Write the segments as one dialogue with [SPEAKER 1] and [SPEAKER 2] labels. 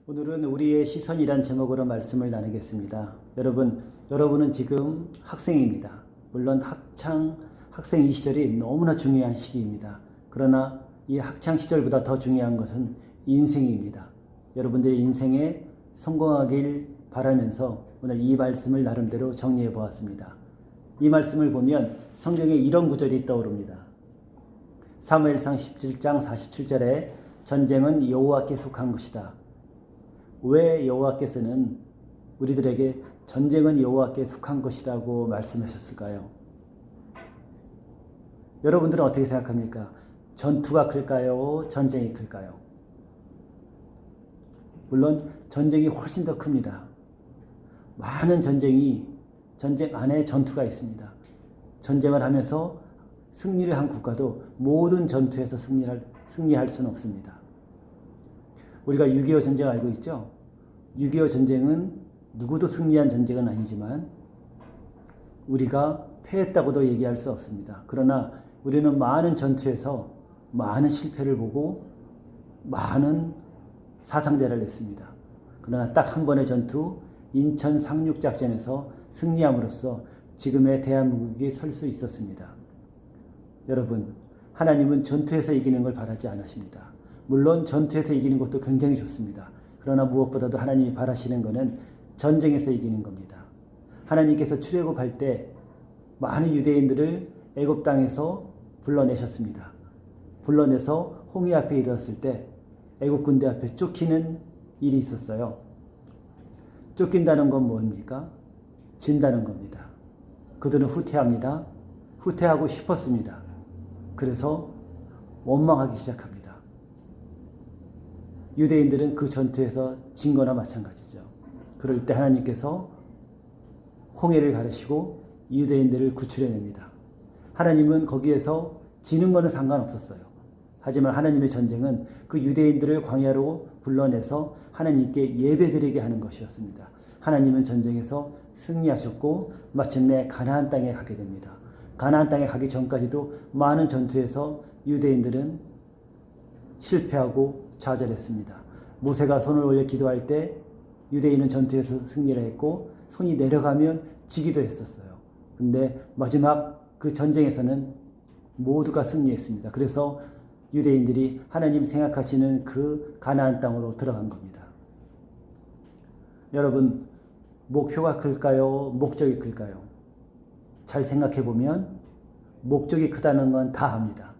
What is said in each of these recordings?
[SPEAKER 1] 오늘은 우리의 시선이란 제목으로 말씀을 나누겠습니다. 여러분은 지금 학생입니다. 물론 학생 이 시절이 너무나 중요한 시기입니다. 그러나 이 학창 시절보다 더 중요한 것은 인생입니다. 여러분들의 인생에 성공하길 바라면서 오늘 이 말씀을 나름대로 정리해 보았습니다. 이 말씀을 보면 성경에 이런 구절이 떠오릅니다. 사무엘상 17장 47절에 전쟁은 여호와께 속한 것이다. 왜 여호와께서는 우리들에게 전쟁은 여호와께 속한 것이라고 말씀하셨을까요? 여러분들은 어떻게 생각합니까? 전투가 클까요? 전쟁이 클까요? 물론 전쟁이 훨씬 더 큽니다. 많은 전쟁 안에 전투가 있습니다. 전쟁을 하면서 승리를 한 국가도 모든 전투에서 승리할 수는 없습니다. 우리가 6.25 전쟁 알고 있죠? 6.25 전쟁은 누구도 승리한 전쟁은 아니지만 우리가 패했다고도 얘기할 수 없습니다. 그러나 우리는 많은 전투에서 많은 실패를 보고 많은 사상자를 냈습니다. 그러나 딱 한 번의 전투, 인천 상륙작전에서 승리함으로써 지금의 대한민국이 설 수 있었습니다. 여러분, 하나님은 전투에서 이기는 걸 바라지 않으십니다. 물론 전투에서 이기는 것도 굉장히 좋습니다. 그러나 무엇보다도 하나님이 바라시는 것은 전쟁에서 이기는 겁니다. 하나님께서 출애굽할 때 많은 유대인들을 애굽 땅에서 불러내셨습니다. 불러내서 홍해 앞에 이르렀을 때 애굽 군대 앞에 쫓기는 일이 있었어요. 쫓긴다는 건 뭡니까? 진다는 겁니다. 그들은 후퇴합니다. 후퇴하고 싶었습니다. 그래서 원망하기 시작합니다. 유대인들은 그 전투에서 진 거나 마찬가지죠. 그럴 때 하나님께서 홍해를 가르시고 유대인들을 구출해냅니다. 하나님은 거기에서 지는 거는 상관없었어요. 하지만 하나님의 전쟁은 그 유대인들을 광야로 불러내서 하나님께 예배드리게 하는 것이었습니다. 하나님은 전쟁에서 승리하셨고 마침내 가나안 땅에 가게 됩니다. 가나안 땅에 가기 전까지도 많은 전투에서 유대인들은 실패하고 좌절했습니다. 모세가 손을 올려 기도할 때 유대인은 전투에서 승리를 했고 손이 내려가면 지기도 했었어요. 근데 마지막 그 전쟁에서는 모두가 승리했습니다. 그래서 유대인들이 하나님 생각하시는 그 가나안 땅으로 들어간 겁니다. 여러분, 목표가 클까요? 목적이 클까요? 잘 생각해 보면 목적이 크다는 건 다 압니다.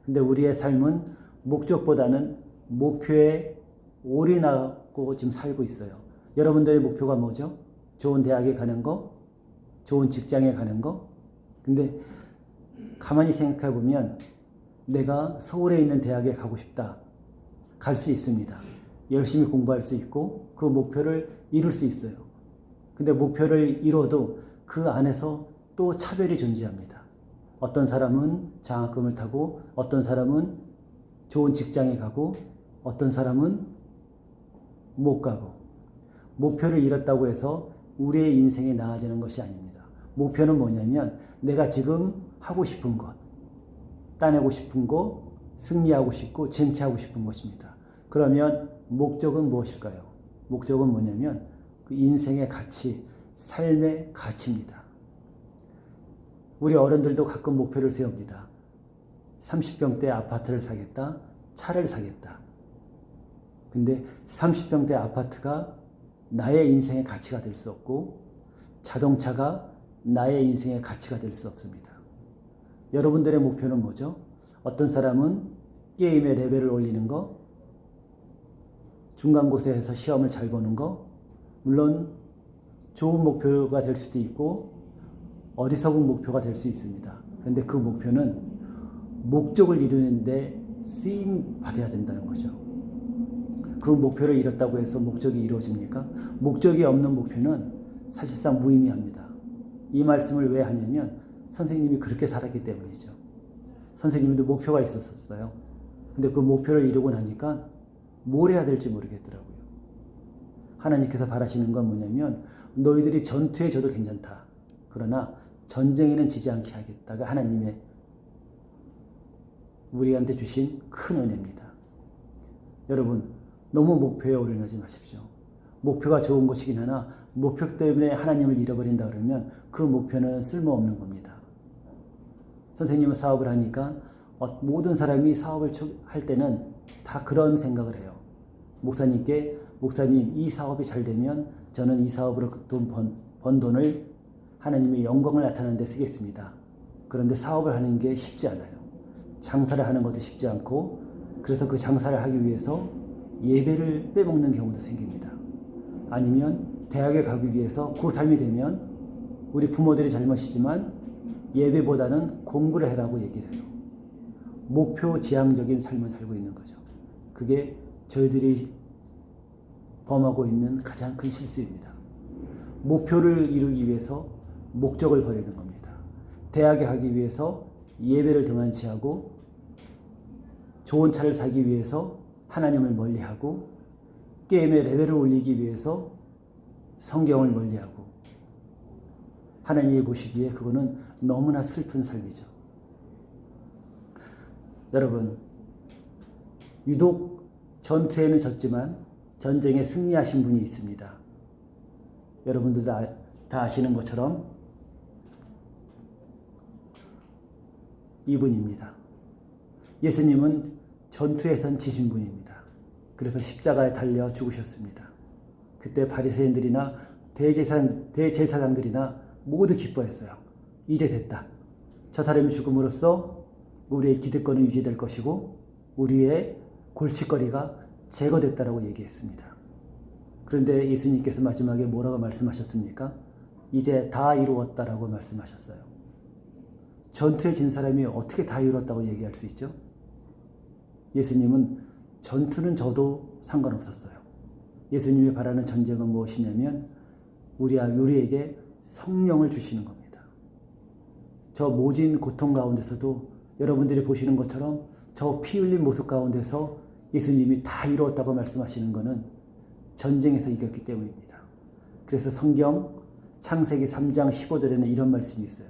[SPEAKER 1] 근데 우리의 삶은 목적보다는 목표에 올인하고 지금 살고 있어요. 여러분들의 목표가 뭐죠? 좋은 대학에 가는 거? 좋은 직장에 가는 거? 근데 가만히 생각해 보면 내가 서울에 있는 대학에 가고 싶다. 갈 수 있습니다. 열심히 공부할 수 있고 그 목표를 이룰 수 있어요. 근데 목표를 이뤄도 그 안에서 또 차별이 존재합니다. 어떤 사람은 장학금을 타고 어떤 사람은 좋은 직장에 가고 어떤 사람은 못 가고 목표를 이뤘다고 해서 우리의 인생이 나아지는 것이 아닙니다. 목표는 뭐냐면 내가 지금 하고 싶은 것, 따내고 싶은 거, 승리하고 싶고 쟁취하고 싶은 것입니다. 그러면 목적은 무엇일까요? 목적은 뭐냐면 그 인생의 가치, 삶의 가치입니다. 우리 어른들도 가끔 목표를 세웁니다. 30평대 아파트를 사겠다, 차를 사겠다. 근데 30평대 아파트가 나의 인생의 가치가 될 수 없고 자동차가 나의 인생의 가치가 될 수 없습니다. 여러분들의 목표는 뭐죠? 어떤 사람은 게임의 레벨을 올리는 거, 중간고사에서 시험을 잘 보는 거, 물론 좋은 목표가 될 수도 있고 어리석은 목표가 될 수 있습니다. 그런데 그 목표는 목적을 이루는데 쓰임 받아야 된다는 거죠. 그 목표를 이뤘다고 해서 목적이 이루어집니까? 목적이 없는 목표는 사실상 무의미합니다. 이 말씀을 왜 하냐면 선생님이 그렇게 살았기 때문이죠. 선생님도 목표가 있었어요. 근데 그 목표를 이루고 나니까 뭘 해야 될지 모르겠더라고요. 하나님께서 바라시는 건 뭐냐면 너희들이 전투에 져도 괜찮다. 그러나 전쟁에는 지지 않게 하겠다가 하나님의 우리한테 주신 큰 은혜입니다. 여러분, 너무 목표에 올인하지 마십시오. 목표가 좋은 것이긴 하나 목표 때문에 하나님을 잃어버린다 그러면 그 목표는 쓸모없는 겁니다. 선생님은 사업을 하니까 모든 사람이 사업을 할 때는 다 그런 생각을 해요. 목사님께 목사님 이 사업이 잘 되면 저는 이 사업으로 번 돈을 하나님의 영광을 나타내는 데 쓰겠습니다. 그런데 사업을 하는 게 쉽지 않아요. 장사를 하는 것도 쉽지 않고 그래서 그 장사를 하기 위해서 예배를 빼먹는 경우도 생깁니다. 아니면 대학에 가기 위해서 그 삶이 되면 우리 부모들이 잘못이지만 예배보다는 공부를 해라고 얘기를 해요. 목표 지향적인 삶을 살고 있는 거죠. 그게 저희들이 범하고 있는 가장 큰 실수입니다. 목표를 이루기 위해서 목적을 버리는 겁니다. 대학에 가기 위해서 예배를 등한시하고 좋은 차를 사기 위해서 하나님을 멀리하고 게임의 레벨을 올리기 위해서 성경을 멀리하고 하나님이 보시기에 그거는 너무나 슬픈 삶이죠. 여러분, 유독 전투에는 졌지만 전쟁에 승리하신 분이 있습니다. 여러분들도 다 아시는 것처럼 이분입니다. 예수님은 전투에선 지신 분입니다. 그래서 십자가에 달려 죽으셨습니다. 그때 바리새인들이나 대제사장들이나 모두 기뻐했어요. 이제 됐다. 저 사람이 죽음으로써 우리의 기득권은 유지될 것이고 우리의 골칫거리가 제거됐다라고 얘기했습니다. 그런데 예수님께서 마지막에 뭐라고 말씀하셨습니까? 이제 다 이루었다라고 말씀하셨어요. 전투에 진 사람이 어떻게 다 이루었다고 얘기할 수 있죠? 예수님은 전투는 져도 상관없었어요. 예수님이 바라는 전쟁은 무엇이냐면 우리에게 성령을 주시는 겁니다. 저 모진 고통 가운데서도 여러분들이 보시는 것처럼 저 피 흘린 모습 가운데서 예수님이 다 이루었다고 말씀하시는 것은 전쟁에서 이겼기 때문입니다. 그래서 성경 창세기 3장 15절에는 이런 말씀이 있어요.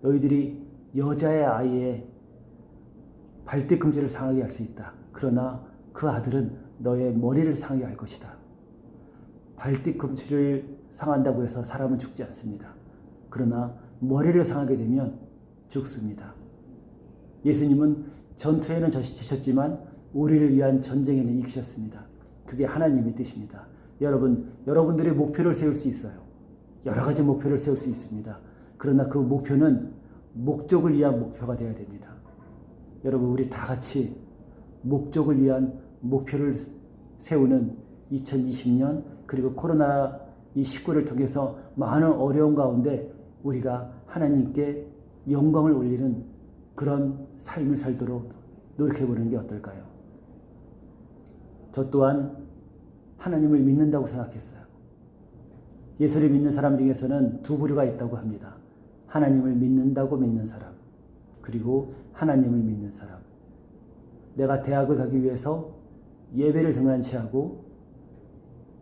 [SPEAKER 1] 너희들이 여자의 아이의 발뒤꿈치를 상하게 할 수 있다. 그러나 그 아들은 너의 머리를 상하게 할 것이다. 발뒤꿈치를 상한다고 해서 사람은 죽지 않습니다. 그러나 머리를 상하게 되면 죽습니다. 예수님은 전투에는 지셨지만 우리를 위한 전쟁에는 이기셨습니다. 그게 하나님의 뜻입니다. 여러분들의 목표를 세울 수 있어요. 여러 가지 목표를 세울 수 있습니다. 그러나 그 목표는 목적을 위한 목표가 되어야 됩니다. 여러분, 우리 다 같이 목적을 위한 목표를 세우는 2020년 그리고 코로나19를 통해서 많은 어려움 가운데 우리가 하나님께 영광을 올리는 그런 삶을 살도록 노력해보는 게 어떨까요? 저 또한 하나님을 믿는다고 생각했어요. 예수를 믿는 사람 중에서는 두 부류가 있다고 합니다. 하나님을 믿는다고 믿는 사람, 그리고 하나님을 믿는 사람. 내가 대학을 가기 위해서 예배를 등한시하고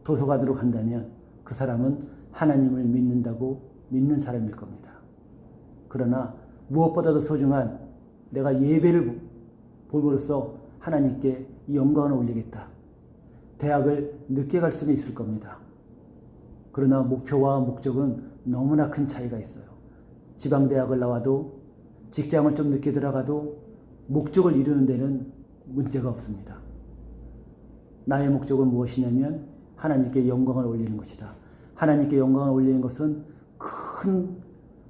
[SPEAKER 1] 도서관으로 간다면 그 사람은 하나님을 믿는다고 믿는 사람일 겁니다. 그러나 무엇보다도 소중한 내가 예배를 볼므로써 하나님께 영광을 올리겠다. 대학을 늦게 갈 수는 있을 겁니다. 그러나 목표와 목적은 너무나 큰 차이가 있어요. 지방대학을 나와도 직장을 좀 늦게 들어가도 목적을 이루는 데는 문제가 없습니다. 나의 목적은 무엇이냐면 하나님께 영광을 올리는 것이다. 하나님께 영광을 올리는 것은 큰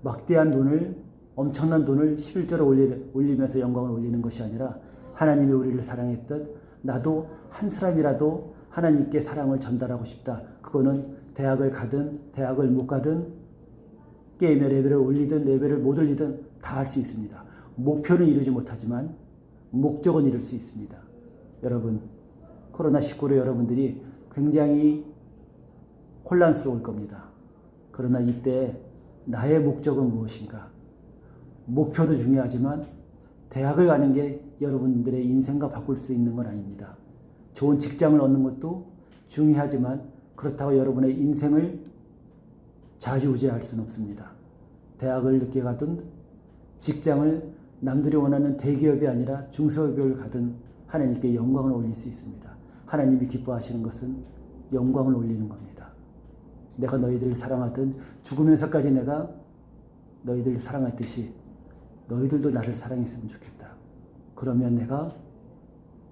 [SPEAKER 1] 막대한 돈을 엄청난 돈을 11조로 올리면서 영광을 올리는 것이 아니라 하나님이 우리를 사랑했듯 나도 한 사람이라도 하나님께 사랑을 전달하고 싶다. 그거는 대학을 가든 대학을 못 가든 게임의 레벨을 올리든 레벨을 못 올리든 다 할 수 있습니다. 목표는 이루지 못하지만 목적은 이룰 수 있습니다. 여러분, 코로나19로 여러분들이 굉장히 혼란스러울 겁니다. 그러나 이때 나의 목적은 무엇인가? 목표도 중요하지만 대학을 가는 게 여러분들의 인생과 바꿀 수 있는 건 아닙니다. 좋은 직장을 얻는 것도 중요하지만 그렇다고 여러분의 인생을 좌지우지할 수는 없습니다. 대학을 늦게 가든 직장을 남들이 원하는 대기업이 아니라 중소기업을 가든 하나님께 영광을 올릴 수 있습니다. 하나님이 기뻐하시는 것은 영광을 올리는 겁니다. 내가 너희들을 사랑하던 죽으면서까지 내가 너희들을 사랑했듯이 너희들도 나를 사랑했으면 좋겠다. 그러면 내가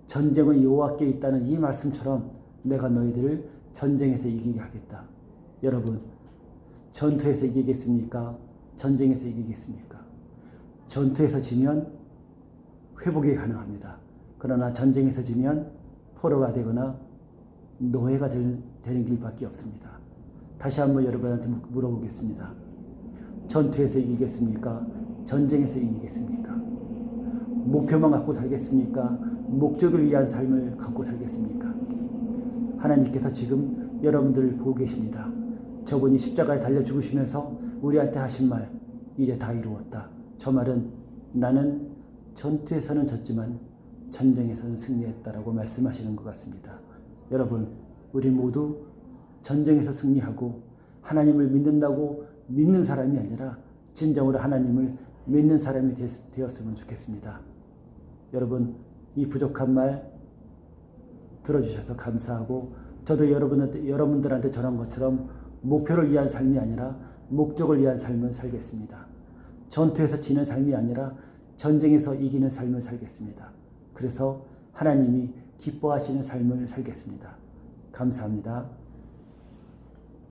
[SPEAKER 1] 전쟁은 여호와께 있다는 이 말씀처럼 내가 너희들을 전쟁에서 이기게 하겠다. 여러분, 전투에서 이기겠습니까? 전쟁에서 이기겠습니까? 전투에서 지면 회복이 가능합니다. 그러나 전쟁에서 지면 포로가 되거나 노예가 되는 길밖에 없습니다. 다시 한번 여러분한테 물어보겠습니다. 전투에서 이기겠습니까? 전쟁에서 이기겠습니까? 목표만 갖고 살겠습니까? 목적을 위한 삶을 갖고 살겠습니까? 하나님께서 지금 여러분들을 보고 계십니다. 저분이 십자가에 달려 죽으시면서 우리한테 하신 말, 이제 다 이루었다. 저 말은 나는 전투에서는 졌지만 전쟁에서는 승리했다라고 말씀하시는 것 같습니다. 여러분, 우리 모두 전쟁에서 승리하고 하나님을 믿는다고 믿는 사람이 아니라 진정으로 하나님을 믿는 사람이 되었으면 좋겠습니다. 여러분, 이 부족한 말 들어주셔서 감사하고 저도 여러분들한테 전한 것처럼 목표를 위한 삶이 아니라 목적을 위한 삶을 살겠습니다. 전투에서 지는 삶이 아니라 전쟁에서 이기는 삶을 살겠습니다. 그래서 하나님이 기뻐하시는 삶을 살겠습니다. 감사합니다.